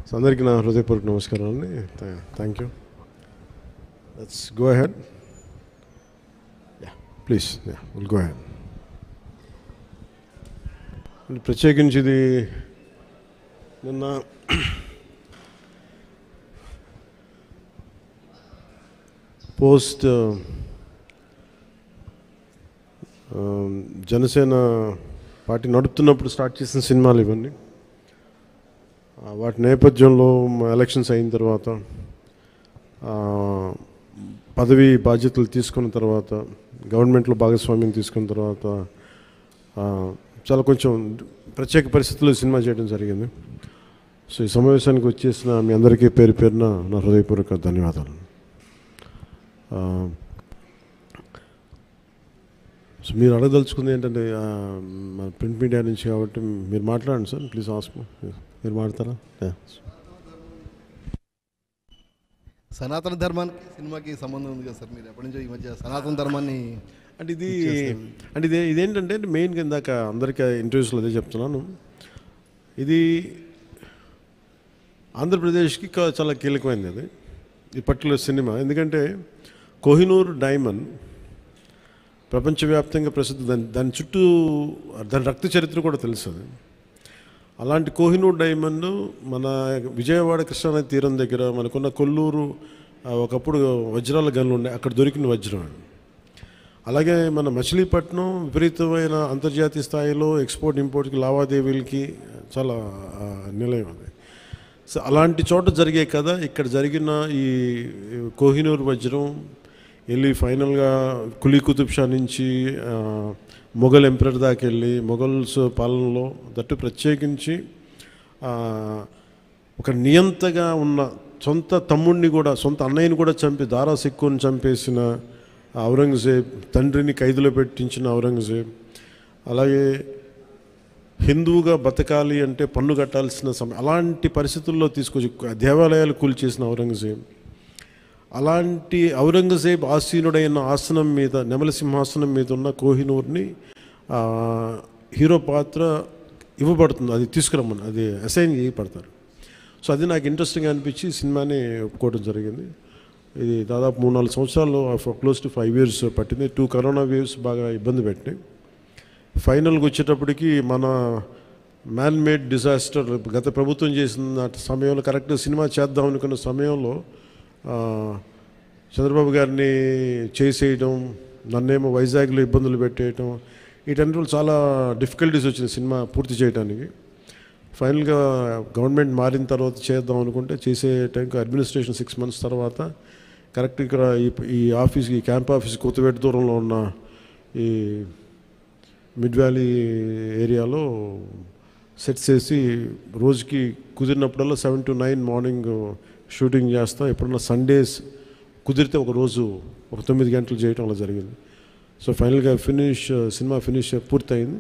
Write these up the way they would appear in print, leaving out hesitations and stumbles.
So అందరికీ నా హృదయపూర్వక నమస్కారం అండి. Thank you. Let's go ahead. Please will go ahead. ప్రత్యేకించి ఇది నిన్న పోస్ట్ జనసేన పార్టీ నడుపుతున్నప్పుడు స్టార్ట్ చేసిన సినిమాలు ఇవన్నీ. వాటి నేపథ్యంలో ఎలక్షన్స్ అయిన తర్వాత పదవి బాధ్యతలు తీసుకున్న తర్వాత గవర్నమెంట్లో భాగస్వామ్యం తీసుకున్న తర్వాత చాలా కొంచెం ప్రత్యేక పరిస్థితుల్లో సినిమా చేయడం జరిగింది. సో ఈ సమావేశానికి వచ్చేసిన మీ అందరికీ పేరు పేరున నా హృదయపూర్వక ధన్యవాదాలు. సో మీరు అడగదలుచుకుంది ఏంటంటే మన ప్రింట్ మీడియా నుంచి కాబట్టి మీరు మాట్లాడండి సార్. Please ask. మీరు మాట్లాడతారా? సనాతన ధర్మానికి సినిమాకి సంబంధం ఉంది కదా సార్. మీరు ఎప్పటి నుంచో ఈ మధ్య సనాతన ధర్మాన్ని అంటే ఇదేంటంటే మెయిన్గా ఇందాక అందరికీ ఇంటర్వ్యూస్లో అదే చెప్తున్నాను. ఇది ఆంధ్రప్రదేశ్కి చాలా కీలకమైనది అది ఈ పర్టికులర్ సినిమా. ఎందుకంటే కోహినూర్ డైమండ్ ప్రపంచవ్యాప్తంగా ప్రసిద్ధి. దాని చుట్టూ దాని రక్త చరిత్ర కూడా తెలుసు. అలాంటి కోహినూర్ డైమండ్ మన విజయవాడ కృష్ణానది తీరం దగ్గర మనకున్న కొల్లూరు ఒకప్పుడు వజ్రాల గనులు ఉన్నాయి, అక్కడ దొరికిన వజ్రం. అలాగే మన మచిలీపట్నం విపరీతమైన అంతర్జాతీయ స్థాయిలో ఎక్స్పోర్ట్ ఇంపోర్ట్కి లావాదేవీలకి చాలా నిలయం అది. సో అలాంటి చోట జరిగే కదా ఇక్కడ జరిగిన ఈ కోహినూర్ వజ్రం వెళ్ళి ఫైనల్గా కులీ కుతుబ్ షా నుంచి మొఘల్ ఎంపరర్ దాకా వెళ్ళి మొఘల్స్ పాలనలో దట్టు ప్రత్యేకించి ఒక నియంతగా ఉన్న సొంత తమ్ముడిని కూడా సొంత అన్నయ్యని కూడా చంపి దారా సిక్కుని చంపేసిన ఔరంగజేబ్, తండ్రిని ఖైదులో పెట్టించిన ఔరంగజేబ్, అలాగే హిందువుగా బతకాలి అంటే పన్ను కట్టాల్సిన సమయం అలాంటి పరిస్థితుల్లో తీసుకొచ్చి దేవాలయాలు కూల్చేసిన ఔరంగజేబ్, అలాంటి ఔరంగజేబ్ ఆసీనుడైన ఆసనం మీద నెమలి సింహాసనం మీద ఉన్న కోహినూర్ని హీరో పాత్ర ఇవ్వబడుతుంది. అది తీసుకురమ్మని అది అసైన్ చేయబడతారు. సో అది నాకు ఇంట్రెస్టింగ్ అనిపించి సినిమాని ఒప్పుకోవడం జరిగింది. ఇది దాదాపు 3-4 సంవత్సరాలు క్లోజ్ టు 5 years పట్టింది. 2 కరోనా వేవ్స్ బాగా ఇబ్బంది పెట్టినాయి. ఫైనల్గా వచ్చేటప్పటికి మన మ్యాన్ మేడ్ డిజాస్టర్ గత ప్రభుత్వం చేసిన సమయంలో కరెక్ట్గా సినిమా చేద్దాం అనుకున్న సమయంలో చంద్రబాబు గారిని చేసేయడం, నన్నేమో వైజాగ్లో ఇబ్బందులు పెట్టేయటం, వీటన్నిటిలో చాలా డిఫికల్టీస్ వచ్చింది సినిమా పూర్తి చేయడానికి. ఫైనల్గా గవర్నమెంట్ మారిన తర్వాత చేద్దాం అనుకుంటే చేసే టైంకి అడ్మినిస్ట్రేషన్ 6 months తర్వాత కరెక్ట్ ఇక్కడ ఈ ఆఫీస్ ఈ క్యాంప్ ఆఫీస్ కొత్తపేట దూరంలో ఉన్న ఈ మిడ్ వ్యాలీ ఏరియాలో సెట్ చేసి రోజుకి కుదిరినప్పుడల్లా 7 to 9 మార్నింగ్ షూటింగ్ చేస్తాం. ఎప్పుడన్నా సండేస్ కుదిరితే ఒక రోజు ఒక 9 గంటలు చేయటం అలా జరిగింది. సో ఫైనల్గా సినిమా ఫినిష్ పూర్తయింది.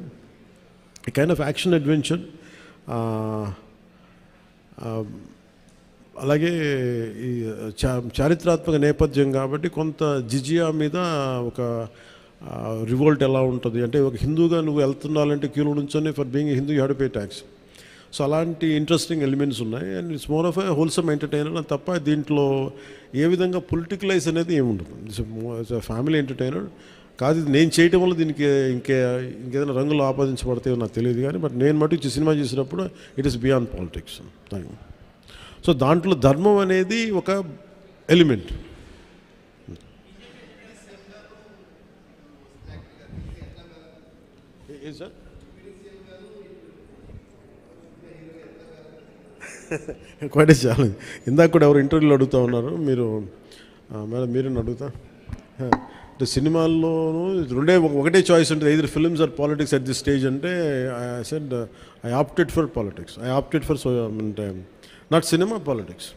ఈ కైండ్ ఆఫ్ యాక్షన్ అడ్వెంచర్. అలాగే ఈ చారిత్రాత్మక నేపథ్యం కాబట్టి కొంత జిజియా మీద ఒక రివోల్ట్ ఎలా ఉంటుంది అంటే ఒక హిందూగా నువ్వు వెళ్తున్నాలంటే క్యూలో నుంచొని for being Hindu you have to pay tax. So అలాంటి ఇంట్రెస్టింగ్ ఎలిమెంట్స్ ఉన్నాయి. And it's more of a wholesome entertainer తప్ప దీంట్లో ఏ విధంగా పొలిటికలైజ్ అనేది ఏముండదు. ఇట్స్ ఫ్యామిలీ ఎంటర్టైనర్ కాదు. ఇది నేను చేయటం వల్ల దీనికి ఇంకేదైనా రంగులు ఆపాదించబడతాయో నాకు తెలియదు కానీ బట్ నేను మటుకు సినిమా చేసినప్పుడు it is beyond politics. So దాంట్లో ధర్మం అనేది ఒక ఎలిమెంట్. సార్ క్వైట్ చాలా ఇందాక కూడా ఎవరు ఇంటర్వ్యూలో అడుగుతూ ఉన్నారు. మీరు మేడం మీరు అడుగుతా అంటే సినిమాల్లోనూ ఒకటే చాయిస్ ఉంటుంది, either films or politics at this stage అంటే I said I opted for politics. I opted for not cinema, politics.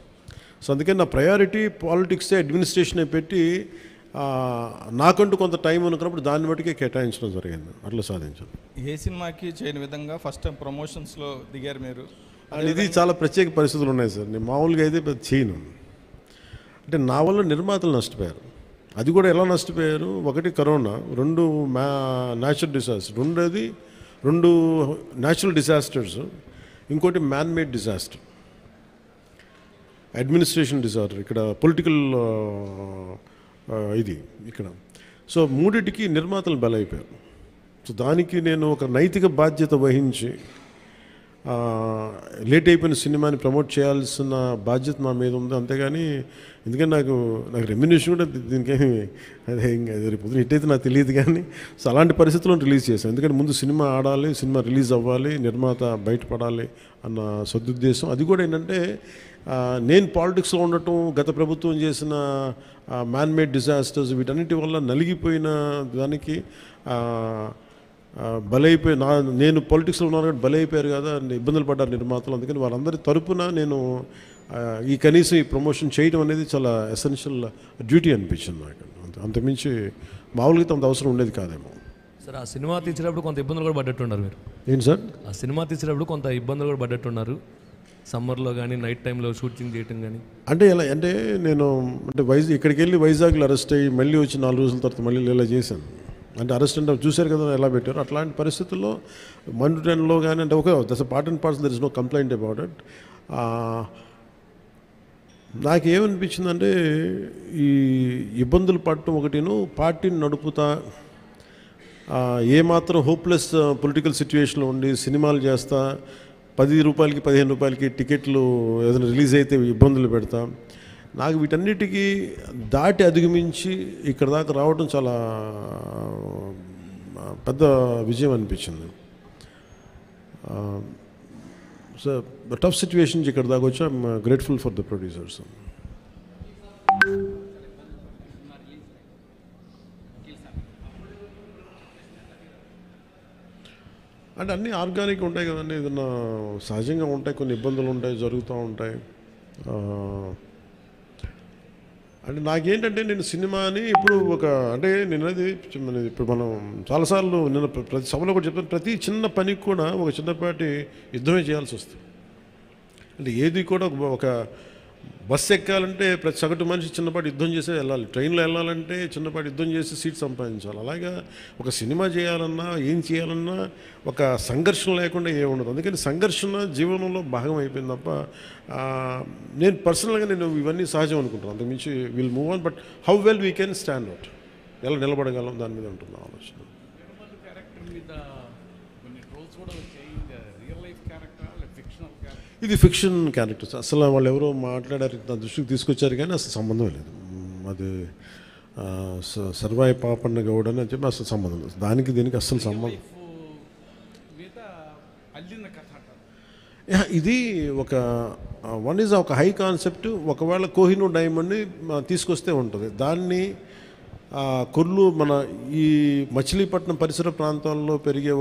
So అందుకని నా ప్రయారిటీ పాలిటిక్సే అడ్మినిస్ట్రేషన్ పెట్టి నాకంటూ కొంత టైం అనుకున్నప్పుడు దాన్ని బట్టికే కేటాయించడం జరిగింది. అట్లా సాధించాను. ఏ సినిమాకి చేయని విధంగా ఫస్ట్ టైం ప్రమోషన్స్లో దిగారు మీరు. ఇది చాలా ప్రత్యేక పరిస్థితులు ఉన్నాయి సార్. నేను మామూలుగా అయితే చేయను. అంటే నా వల్ల నిర్మాతలు నష్టపోయారు. అది కూడా ఎలా నష్టపోయారు? ఒకటి corona, 2 natural disaster, 2 natural disasters, ఇంకోటి man made disaster. Administration disorder, ఇక్కడ పొలిటికల్ ఇది ఇక్కడ. సో మూడింటికి నిర్మాతలు బలైపోయారు. సో దానికి నేను ఒక నైతిక బాధ్యత వహించి లేట్ అయిపోయిన సినిమాని ప్రమోట్ చేయాల్సిన బాధ్యత నా మీద ఉంది. అంతేగాని ఎందుకంటే నాకు రెమ్యునేషన్ కూడా దీనికేమి అదే ఇంకా రేపు పొద్దున హిట్ అయితే నాకు తెలియదు. కానీ సో అలాంటి పరిస్థితుల్లో రిలీజ్ చేశాను. ఎందుకంటే ముందు సినిమా ఆడాలి, సినిమా రిలీజ్ అవ్వాలి, నిర్మాత బయటపడాలి అన్న సదుద్దేశం. అది కూడా ఏంటంటే నేను పాలిటిక్స్లో ఉండటం, గత ప్రభుత్వం చేసిన మ్యాన్ మేడ్ డిజాస్టర్స్ వీటన్నిటి వల్ల నలిగిపోయిన దానికి బలైపోయి నేను పొలిటిక్స్లో ఉన్నాను కాబట్టి బలైపోయారు కదా, ఇబ్బందులు పడ్డారు నిర్మాతలు. అందుకని వారందరి తరపున నేను ఈ కనీసం ఈ ప్రమోషన్ చేయడం అనేది చాలా ఎసెన్షియల్ డ్యూటీ అనిపించింది నాకు. అంతమించి మామూలుగా అంత అవసరం ఉండేది కాదేమో. సార్ ఆ సినిమా తీసేటప్పుడు కొంత ఇబ్బందులు కూడా పడ్డట్టున్నారు మీరు. ఏంటి సార్? ఆ సినిమా తీసేటప్పుడు కొంత ఇబ్బందులు కూడా పడ్డట్టున్నారు, సమ్మర్లో కానీ నైట్ టైంలో షూటింగ్ చేయటం కానీ. అంటే ఎలా అంటే నేను ఇక్కడికి వెళ్ళి వైజాగ్లో అరెస్ట్ అయ్యి మళ్ళీ వచ్చి 4 రోజుల తర్వాత మళ్ళీ ఇలా చేశాను. అంటే అరెస్ట్ అంటే చూశారు కదా ఎలా పెట్టారు. అట్లాంటి పరిస్థితుల్లో మండుటెన్లో కానీ అంటే okay that's part and parcel, there is no complaint about it. నాకేమనిపించిందంటే ఈ ఇబ్బందులు పడటం ఒకటిను, పార్టీని నడుపుతా ఏమాత్రం హోప్లెస్ పొలిటికల్ సిచ్యువేషన్లో ఉండి సినిమాలు చేస్తా 10 రూపాయలకి 15 రూపాయలకి టికెట్లు ఏదైనా రిలీజ్ అయితే ఇబ్బందులు పెడతా, నాకు వీటన్నిటికీ దాటి అధిగమించి ఇక్కడ దాకా రావడం చాలా పెద్ద విజయం అనిపించింది. సో టఫ్ సిచ్యువేషన్ ఇక్కడ దాకా వచ్చి I'm grateful for the producers. అంటే అన్నీ ఆర్గానిక్ ఉంటాయి కదండి, ఏదన్నా సహజంగా ఉంటాయి, కొన్ని ఇబ్బందులు ఉంటాయి, జరుగుతూ ఉంటాయి. అంటే నాకేంటంటే నేను సినిమాని ఇప్పుడు అంటే నేనది ఇప్పుడు మనం చాలాసార్లు నేను ప్రతి సభలో కూడా చెప్తాను, ప్రతి చిన్న పనికి కూడా ఒక చిన్నపాటి యుద్ధమే చేయాల్సి వస్తుంది. అంటే ఏది కూడా ఒక బస్సు ఎక్కాలంటే ప్రతి సగటు మనిషి చిన్నపాటి యుద్ధం చేసే వెళ్ళాలి, ట్రైన్లో వెళ్ళాలంటే చిన్నపాటి యుద్ధం చేసి సీట్ సంపాదించాలి. అలాగా ఒక సినిమా చేయాలన్నా ఏం చేయాలన్నా ఒక సంఘర్షణ లేకుండా ఏముండదు. అందుకని సంఘర్షణ జీవనంలో భాగం అయిపోయింది తప్ప నేను పర్సనల్గా నేను ఇవన్నీ సహజం అనుకుంటాను. అంతకుమించి will move on, but how well we can stand out, ఎలా నిలబడగలం దాని మీద ఉంటుంది ఆలోచన. ఇది ఫిక్షన్ క్యారెక్టర్స్, అసలు వాళ్ళు ఎవరో మాట్లాడారు, నా దృష్టికి తీసుకొచ్చారు కానీ అసలు సంబంధం లేదు. అది సర్వాయి పాపన్న గౌడ్ అని చెప్పి అసలు సంబంధం లేదు, దానికి దీనికి అస్సలు సంబంధం. ఇది ఒక ఒక హై కాన్సెప్ట్. ఒకవేళ కోహినూర్ డైమండ్ని తీసుకొస్తే ఉంటుంది, దాన్ని కొర్లు మన ఈ మచిలీపట్నం పరిసర ప్రాంతాల్లో పెరిగే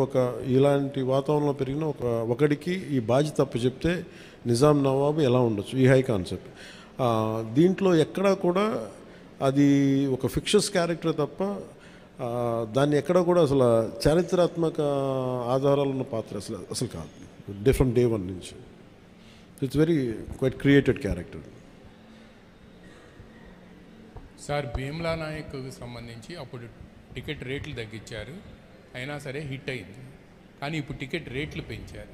ఇలాంటి వాతావరణంలో పెరిగిన ఒకడికి ఈ బాధ్యత తప్పు చెప్తే నిజాం నవాబు ఎలా ఉండొచ్చు, ఈ హై కాన్సెప్ట్. దీంట్లో ఎక్కడా కూడా అది ఒక ఫిక్షస్ క్యారెక్టర్ తప్ప దాన్ని ఎక్కడా కూడా అసలు చారిత్రాత్మక ఆధారాలు ఉన్న పాత్ర అసలు కాదు, ఫ్రమ్ డే 1 నుంచి. It's very quite created character. Sir Bheemla నాయక్కు సంబంధించి అప్పుడు టికెట్ రేట్లు తగ్గించారు, అయినా సరే హిట్ అయింది. కానీ ఇప్పుడు టికెట్ రేట్లు పెంచారు.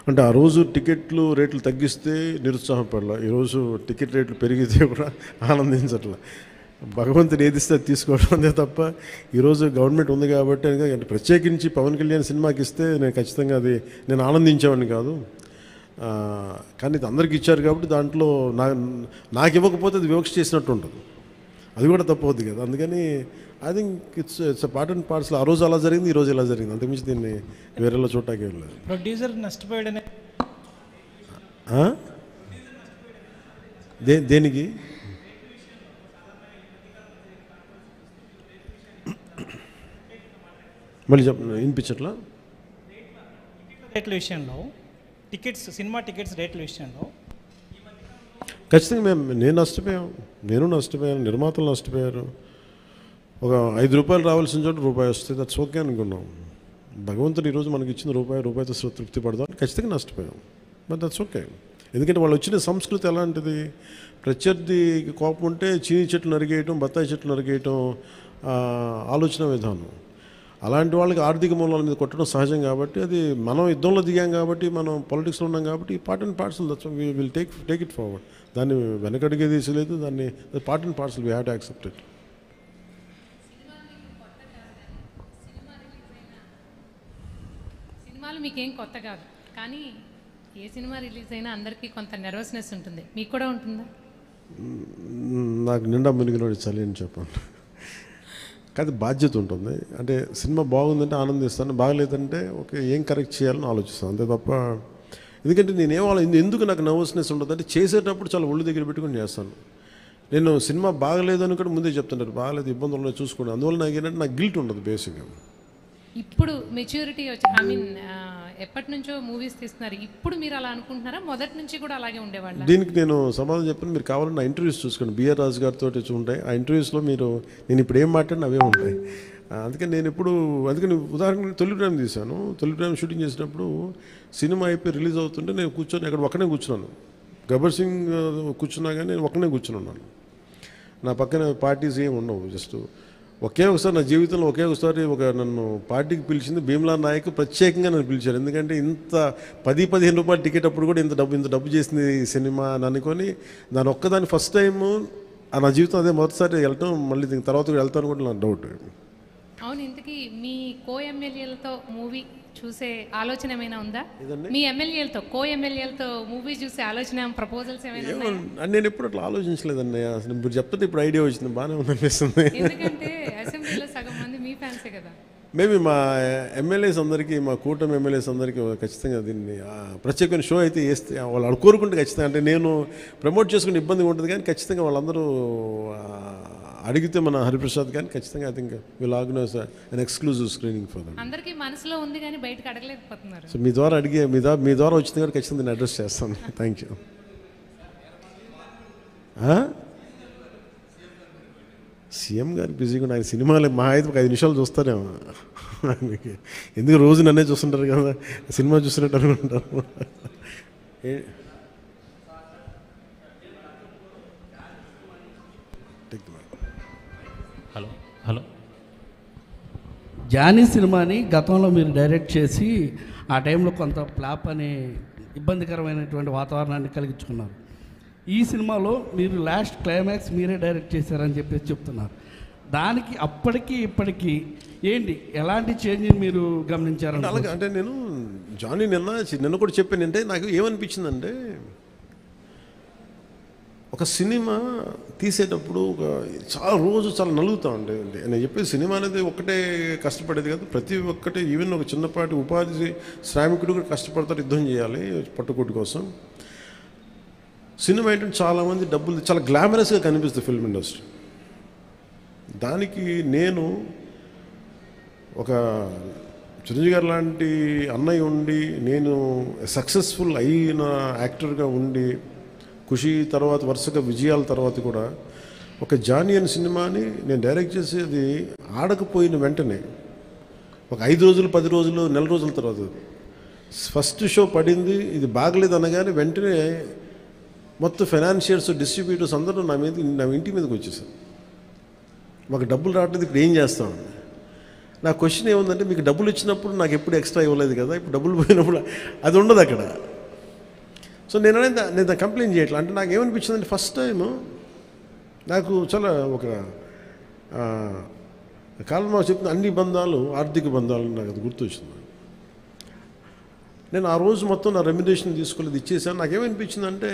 అంటే ఆ రోజు టికెట్లు రేట్లు తగ్గిస్తే నిరుత్సాహపడలా, ఈరోజు టికెట్ రేట్లు పెరిగితే కూడా ఆనందించట్లా. భగవంతుని ఏదిస్తే అది తీసుకోవడం అంతే తప్ప ఈరోజు గవర్నమెంట్ ఉంది కాబట్టి అంటే ప్రత్యేకించి పవన్ కళ్యాణ్ సినిమాకి ఇస్తే నేను ఖచ్చితంగా అది నేను ఆనందించేవాడిని కాదు. కానీ ఇది అందరికి ఇచ్చారు కాబట్టి దాంట్లో నాకు ఇవ్వకపోతే అది వివక్ష చేసినట్టు ఉంటుంది, అది కూడా తప్పవుద్ది కదా. అందుకని I think it's part and parcel. ఆ రోజు అలా జరిగింది, ఈ రోజు ఇలా జరిగింది, అంతకుమించి దీన్ని వేరేలా చూడటానికి ఏం లేదు. ప్రొడ్యూసర్ నష్టపోయాడనే దేనికి మళ్ళీ వినిపించట్లా? రేట్ల విషయంలో సినిమా టికెట్స్ రేట్ల విషయంలో ఖచ్చితంగా నేను నష్టపోయాను, నిర్మాతలు నష్టపోయారు. ఒక 5 రూపాయలు రావాల్సిన చోట రూపాయి వస్తే దట్స్ ఓకే అనుకున్నాం. భగవంతుడు ఈరోజు మనకి ఇచ్చిన రూపాయితో తృప్తి పడదాం, ఖచ్చితంగా నష్టపోయాం, బట్ దట్స్ ఓకే. ఎందుకంటే వాళ్ళు వచ్చిన సంస్కృతి ఎలాంటిది, ప్రత్యర్థి కోపం ఉంటే చీని చెట్లు నరిగేయటం, బత్తాయి చెట్లు నరిగేయటం ఆలోచన విధానం. అలాంటి వాళ్ళకి ఆర్థిక మూలాల మీద కొట్టడం సహజం కాబట్టి, అది మనం యుద్ధంలో దిగాం కాబట్టి, మనం పొలిటిక్స్లో ఉన్నాం కాబట్టి part and parcel that's will take it forward. దాన్ని వెనకడిగే తీసలేదు, దాన్ని part and parcel we have to accept it. సినిమాలు మీకేం కొత్త కాదు, కానీ ఏ సినిమా రిలీజ్ అయినా అందరికీ కొంత నెర్వస్నెస్ ఉంటుంది. మీకు కూడా ఉంటుందా? నాకు నిండా మునిగినోడు చలి అని చెప్పండి. కానీ బాధ్యత ఉంటుంది. అంటే సినిమా బాగుందంటే ఆనందిస్తాను, బాగలేదంటే ఓకే ఏం కరెక్ట్ చేయాలని ఆలోచిస్తాను, అంతే తప్ప. ఎందుకంటే ఎందుకు నాకు నర్వస్నెస్ ఉండదు అంటే చేసేటప్పుడు చాలా ఒళ్ళు దగ్గర పెట్టుకుని చేస్తాను. నేను సినిమా బాగలేదని కూడా ముందే చెప్తుంటారు, బాగలేదు ఇబ్బందులు ఉన్నాయి చూసుకోండి. అందువల్ల నాకు ఏంటంటే నాకు గిల్ట్ ఉండదు బేసిక్గా. ఇప్పుడు మెచ్యూరిటీ వచ్చి ఎప్పటి నుంచో మూవీస్ తీస్తున్నారు, ఇప్పుడు మీరు అలా అనుకుంటున్నారా? మొదటి నుంచి కూడా అలాగే ఉండేవాళ్ళ? దీనికి నేను సమాధానం చెప్పాను. మీరు కావాలని నా ఇంటర్వ్యూస్ చూసుకోండి, బిఆర్ రాజు గారితో ఉంటాయి. ఆ ఇంటర్వ్యూస్లో నేను ఇప్పుడు ఏం మాట్లాడినా అవే ఉంటాయి. అందుకని ఉదాహరణకు తొలి ప్రేమ తీశాను. తొలి ప్రేమ షూటింగ్ చేసినప్పుడు సినిమా అయిపోయి రిలీజ్ అవుతుంటే నేను కూర్చొని అక్కడ ఒక్కనే కూర్చున్నాను. గబ్బర్ సింగ్ కూర్చున్నా కానీ నేను ఒక్కనే కూర్చున్నాను. నా పక్కన పార్టీస్ ఏమి ఉండవు. జస్ట్ ఒకసారి నా జీవితంలో ఒకసారి నన్ను పార్టీకి పిలిచింది భీమ్లా నాయక్. ప్రత్యేకంగా నన్ను పిలిచారు. ఎందుకంటే ఇంత 10-15 రూపాయలు టికెట్ అప్పుడు కూడా ఇంత డబ్బు చేసింది ఈ సినిమా అని అనుకొని దాని ఒక్కదాన్ని ఫస్ట్ టైము నా జీవితం అదే మొదటిసారి వెళ్ళటం. మళ్ళీ దీని తర్వాత కూడా వెళ్తాను కూడా నాకు డౌట్. అవును, ఇంతకీ మీ కో-ఎమ్మెల్యేలతో మూవీ చూసే ఆలోచన ఏమైనా ఉందా? మీ ఎమ్మెల్యేలతో కో-ఎమ్మెల్యేలతో మూవీ చూసే ఆలోచన, ప్రపోజల్స్ ఏమైనా ఉన్నాయా? నేను ఎప్పుడు అట్లా ఆలోచించలేదండి. అసలు ఇప్పుడు చెప్తే ఇప్పుడు ఐడియా వచ్చింది, బాగానే ఉందనిపిస్తుంది. ఎందుకంటే అసెంబ్లీలో సగం మంది మీ ఫ్యాన్సే కదా. మేబీ మా ఎమ్మెల్యేస్ అందరికీ, మా కూటమి ఎమ్మెల్యేస్ అందరికీ ఖచ్చితంగా దీన్ని ప్రత్యేకమైన షో అయితే వేస్తే వాళ్ళు కోరుకుంటే ఖచ్చితంగా, అంటే నేను ప్రమోట్ చేసుకునే ఇబ్బందిగా ఉంటుంది కానీ ఖచ్చితంగా వాళ్ళందరూ అడిగితే మన హరిప్రసాద్ కానీ ఖచ్చితంగా I think will organise an exclusive screening for them. అందరికీ మనసులో ఉంది కానీ బయటకు అడగలేకపోతున్నారు. సో మీ ద్వారా వచ్చింది కానీ ఖచ్చితంగా నేను అడ్రస్ చేస్తాను. Thank you. సీఎం గారు బిజీగా ఆయన సినిమాలు మా అయితే ఒక 5 నిమిషాలు చూస్తారేమో. ఎందుకు రోజు నన్నే చూస్తుంటారు కదా, సినిమా చూస్తున్నట్టు అనుకుంటారు. హలో జానీ సినిమాని గతంలో మీరు డైరెక్ట్ చేసి ఆ టైంలో కొంత ఫ్లాప్ అనే ఇబ్బందికరమైనటువంటి వాతావరణాన్ని కలిగించుకున్నారు. ఈ సినిమాలో మీరు లాస్ట్ క్లైమాక్స్ మీరే డైరెక్ట్ చేశారని చెప్పేసి చెప్తున్నారు. దానికి అప్పటికి ఇప్పటికీ ఏంటి ఎలాంటి చేంజ్ మీరు గమనించారు? అలాగే అంటే నేను జానీ నిన్న కూడా చెప్పాను. అంటే నాకు ఏమనిపించిందంటే ఒక సినిమా తీసేటప్పుడు చాలా నలుగుతూ ఉండే. నేను చెప్పేది సినిమా అనేది ఒక్కటే కష్టపడేది కాదు, ప్రతి ఒక్కటే. ఈవెన్ ఒక చిన్నపాటి ఉపాధి శ్రామికుడు కూడా కష్టపడతారు, యుద్ధం చేయాలి పట్టుకోటి కోసం. సినిమా ఏంటంటే చాలామంది డబ్బులు చాలా గ్లామరస్గా కనిపిస్తుంది ఫిల్మ్ ఇండస్ట్రీ. దానికి నేను ఒక చిరంజీవి గారు లాంటి అన్నయ్య ఉండి, నేను సక్సెస్ఫుల్ అయిన యాక్టర్గా ఉండి, ఖుషి తర్వాత వరుసగా విజయాల తర్వాత కూడా ఒక జానీ అనే సినిమాని నేను డైరెక్ట్ చేసేది ఆడకపోయిన వెంటనే ఒక 5 రోజులు 10 రోజులు నెల రోజుల తర్వాత ఫస్ట్ షో పడింది, ఇది బాగలేదు అనగానే వెంటనే మొత్తం ఫైనాన్షియర్స్ డిస్ట్రిబ్యూటర్స్ అందరూ నా ఇంటి మీదకి వచ్చేసారు. మాకు డబ్బులు రావట్లేదు, ఇప్పుడు ఏం చేస్తామని. నా క్వశ్చన్ ఏముందంటే, మీకు డబ్బులు ఇచ్చినప్పుడు నాకు ఎప్పుడు ఎక్స్ట్రా ఇవ్వలేదు కదా, ఇప్పుడు డబ్బులు పోయినప్పుడు అది ఉండదు అక్కడ. సో నేను కంప్లైంట్ చేయట్లేదు. అంటే నాకు ఏమనిపించిందంటే, ఫస్ట్ టైము నాకు చాలా ఒక కాలంలో చెప్పిన అన్ని బంధాలు ఆర్థిక బంధాలు నాకు అది గుర్తొచ్చింది. నేను ఆ రోజు మొత్తం నా రెమ్యునరేషన్ తీసుకోలేదు, ఇచ్చేసాను. నాకేమనిపించిందంటే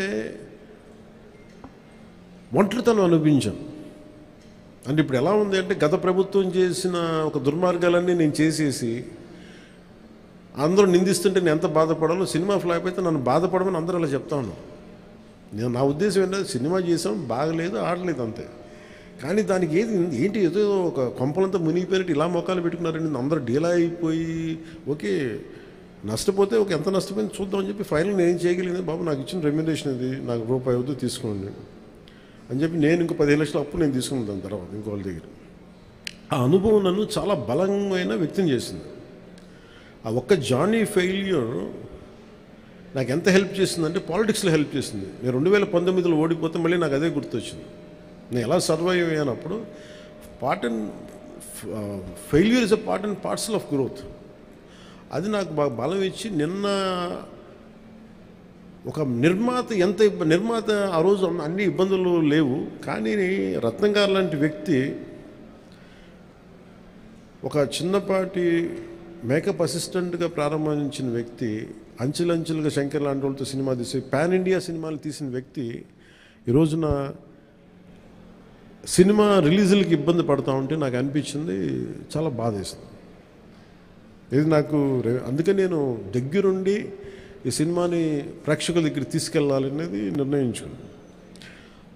ఒంటరితనం అనిపించాను. అంటే ఇప్పుడు ఎలా ఉంది అంటే, గత ప్రభుత్వం చేసిన ఒక దుర్మార్గాలన్నీ నేను చేసేసి అందరూ నిందిస్తుంటే నేను ఎంత బాధపడాలో, సినిమా ఫ్లాప్ అయితే నన్ను బాధపడమని అందరూ అలా చెప్తా ఉన్నాను. నా ఉద్దేశం ఏంటంటే, సినిమా చేసాం, బాగలేదు, ఆడలేదు అంతే. కానీ దానికి ఏంటి ఏదో ఒక కొంపలంతా మునిగిపోయినట్టు ఇలా మొక్కలు పెట్టుకున్నారండి. అందరూ డీలా అయిపోయి ఓకే నష్టపోతే ఎంత నష్టపోయింది చూద్దామని చెప్పి ఫైనల్ నేను ఏం చేయగలిగింది, బాబు నాకు ఇచ్చిన రెమ్యునరేషన్ ఇది, నాకు రూపాయి వద్దు తీసుకోండి అని చెప్పి నేను ఇంకో 15 లక్షల అప్పు నేను తీసుకున్నాను. దాని తర్వాత ఇంకోళ్ళ దగ్గర ఆ అనుభవం నన్ను చాలా బలమైన వ్యక్తం చేసింది. ఆ ఒక్క జానీ ఫెయిల్యూర్ నాకు ఎంత హెల్ప్ చేసిందంటే, పాలిటిక్స్లో హెల్ప్ చేసింది. నేను 2019లో ఓడిపోతే మళ్ళీ నాకు అదే గుర్తొచ్చింది. నేను ఎలా సర్వైవ్ అయ్యానప్పుడు failure is a part and parcel of growth. అది నాకు బాగా బలం ఇచ్చి నిన్న ఒక నిర్మాత ఆ రోజు అన్ని ఇబ్బందులు లేవు, కానీ రత్నం గారు లాంటి వ్యక్తి ఒక చిన్నపాటి మేకప్ అసిస్టెంట్గా ప్రారంభించిన వ్యక్తి, అంచెలంచెలుగా శంకర్ లాంటి వాళ్ళతో సినిమా తీసి పాన్ ఇండియా సినిమాలు తీసిన వ్యక్తి ఈ రోజున సినిమా రిలీజులకి ఇబ్బంది పడతా ఉంటే నాకు అనిపించింది చాలా బాధేస్తుంది. ఇది నాకు అందుకని నేను దగ్గరుండి ఈ సినిమాని ప్రేక్షకుల దగ్గర తీసుకెళ్ళాలనేది నిర్ణయించుకున్నాను.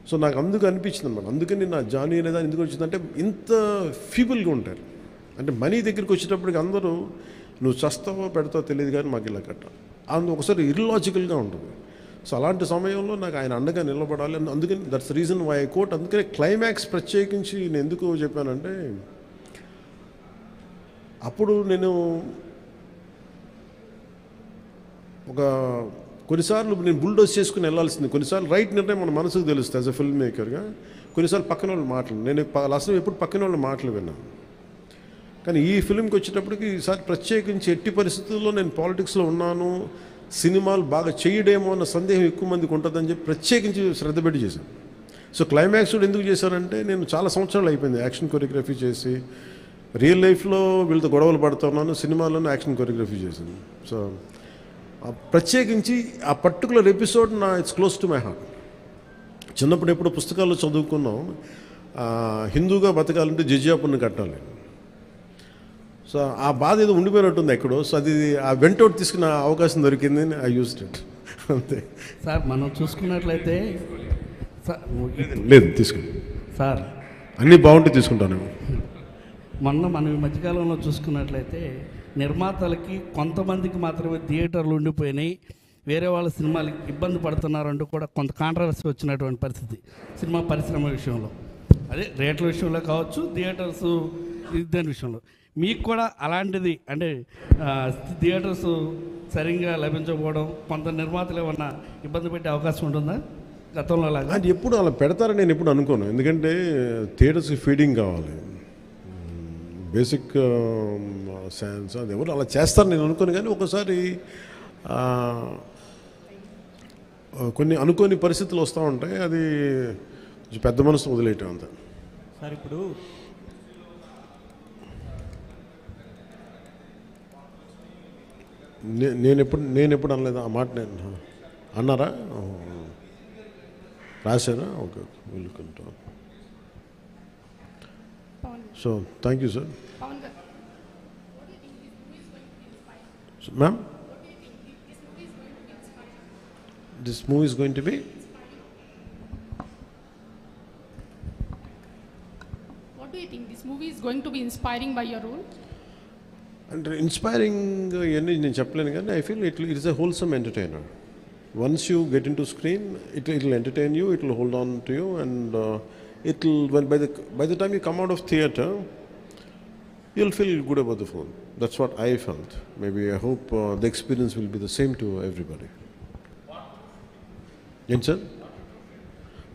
సో నాకు అందుకు అనిపించింది అన్నమాట. అందుకని నా జానీ అనేది ఎందుకు వచ్చిందంటే ఇంత ఫీబుల్గా ఉంటారు. అంటే మనీ దగ్గరికి వచ్చేటప్పటికి అందరూ నువ్వు చస్తావో పెడతావో తెలియదు కానీ మాకు ఇలా కట్టాలి అందు ఒకసారి ఇర్లాజికల్గా ఉంటుంది. సో అలాంటి సమయంలో నాకు ఆయన అండగా నిలబడాలి. అందుకని that's reason why I quote. అందుకని క్లైమాక్స్ ప్రత్యేకించి నేను ఎందుకు చెప్పానంటే అప్పుడు నేను ఒక కొన్నిసార్లు నేను బుల్డోజ్ చేసుకుని వెళ్ళాల్సింది, కొన్నిసార్లు రైట్ నిర్ణయం మన మనసుకు తెలుస్తుంది యాజ్ అ ఫిల్మ్ మేకర్గా. కొన్నిసార్లు పక్కన వాళ్ళు మాటలు నేను లాస్ట్ ఎప్పుడు పక్కన వాళ్ళ మాటలు విన్నాను. కానీ ఈ ఫిల్మ్కి వచ్చేటప్పటికి ఈసారి ప్రత్యేకించి ఎట్టి పరిస్థితుల్లో నేను పాలిటిక్స్లో ఉన్నాను, సినిమాలు బాగా చేయడేమో అన్న సందేహం ఎక్కువ మందికి ఉంటుందని చెప్పి ప్రత్యేకించి శ్రద్ధ పెట్టి చేశాను. సో క్లైమాక్స్ కూడా ఎందుకు చేశానంటే నేను చాలా సంవత్సరాలు అయిపోయింది యాక్షన్ కొరియోగ్రఫీ చేసి, రియల్ లైఫ్లో వీళ్ళతో గొడవలు పడుతున్నాను, సినిమాల్లోనూ యాక్షన్ కొరియోగ్రఫీ చేశాను. సో ప్రత్యేకించి ఆ particular episode it's close to my heart. చిన్నప్పుడు ఎప్పుడు పుస్తకాల్లో చదువుకున్నాం, హిందూగా బతకాలంటే జిజియా పన్ను కట్టాలి. సో ఆ బాధ ఏదో ఉండిపోయినట్టుంది ఎక్కడో. సో అది ఆ వెంటౌట్ తీసుకున్న అవకాశం దొరికింది, ఐ యూజ్డ్ ఇట్ అంతే. సార్ మనం చూసుకున్నట్లయితే లేదు తీసుకుని సార్ అన్నీ బాగుంటే తీసుకుంటాను. మనం ఈ మధ్యకాలంలో చూసుకున్నట్లయితే నిర్మాతలకి కొంతమందికి మాత్రమే థియేటర్లు ఉండిపోయినాయి, వేరే వాళ్ళ సినిమాలకి ఇబ్బంది పడుతున్నారంటూ కూడా కొంత కాంట్రవర్సీ వచ్చినటువంటి పరిస్థితి సినిమా పరిశ్రమ విషయంలో. అదే రేట్ల విషయంలో కావచ్చు, థియేటర్స్ దాని విషయంలో మీకు కూడా అలాంటిది అంటే థియేటర్స్ సరిగ్గా లభించకపోవడం, కొంత నిర్మాతలు ఏమన్నా ఇబ్బంది పెట్టే అవకాశం ఉంటుందా గతంలో లాగా? అది ఎప్పుడు అలా పెడతారని నేను ఎప్పుడు అనుకోను. ఎందుకంటే థియేటర్స్కి ఫీడింగ్ కావాలి, బేసిక్ సైన్స్, అది ఎవరు అలా చేస్తారు నేను అనుకోను. కానీ ఒకసారి కొన్ని అనుకోని పరిస్థితులు వస్తూ ఉంటాయి, అది పెద్ద మనసు వదిలేయటం అంతా. సార్ ఇప్పుడు నేను ఎప్పుడు అనలేదు ఆ మాట. నేను అన్నారా, రాశారా? Okay welcome. So thank you sir. Ma'am, this movie is going to be? What do you think this movie is going to be inspiring by your role? అంటే ఇన్స్పైరింగ్ ఇవన్నీ నేను చెప్పలేను, కానీ I feel it is a wholesome entertainer. Once you get in to screen, it will entertain you, it will hold on to you, and it will, by the time you come out of theatre, you'll feel good about the film. That's what I felt. Maybe I hope the experience will be the same to everybody. Yes sir.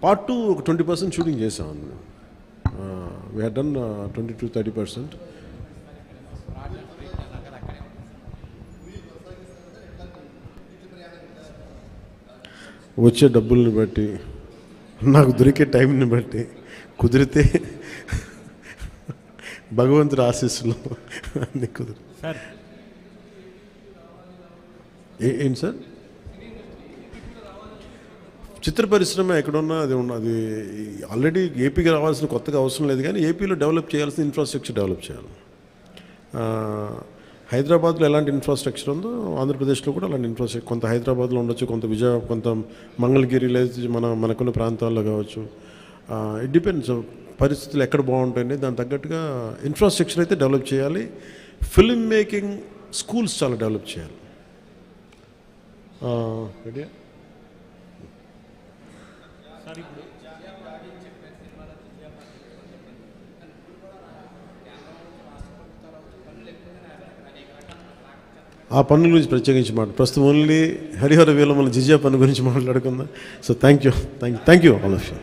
Part 2 20% shooting chesam. We had done 20 to 30%. వచ్చే డబ్బుల్ని బట్టి, నాకు దొరికే టైంని బట్టి, కుదిరితే భగవంతుడి ఆశీస్సులు అన్నీ కుదిరి. సార్ ఏంటి సార్, చిత్ర పరిశ్రమ ఎక్కడున్నా అది ఉన్నది. ఆల్రెడీ ఏపీకి రావాల్సిన కొత్తగా అవసరం లేదు, కానీ ఏపీలో డెవలప్ చేయాల్సిన ఇన్ఫ్రాస్ట్రక్చర్ డెవలప్ చేయాలి. హైదరాబాద్లో ఎలాంటి ఇన్ఫ్రాస్ట్రక్చర్ ఉందో ఆంధ్రప్రదేశ్లో కూడా అలాంటి ఇన్ఫ్రాస్ట్రక్చర్ కొంత హైదరాబాద్లో ఉండొచ్చు, కొంత కొంత మంగళగిరి లేదా మనకున్న ప్రాంతాల్లో కావచ్చు. ఇట్ డిపెండ్స్, పరిస్థితులు ఎక్కడ బాగుంటాయని దానికి తగ్గట్టుగా ఇన్ఫ్రాస్ట్రక్చర్ అయితే డెవలప్ చేయాలి. ఫిల్మ్ మేకింగ్ స్కూల్స్ చాలా డెవలప్ చేయాలి. ఆ పన్నుల గురించి ప్రత్యేకించి ప్రస్తుతం ఓన్లీ హరిహర వీళ్ళ మన జిజియా పన్ను గురించి మాట్లాడుకుందాం. So thank you all of you.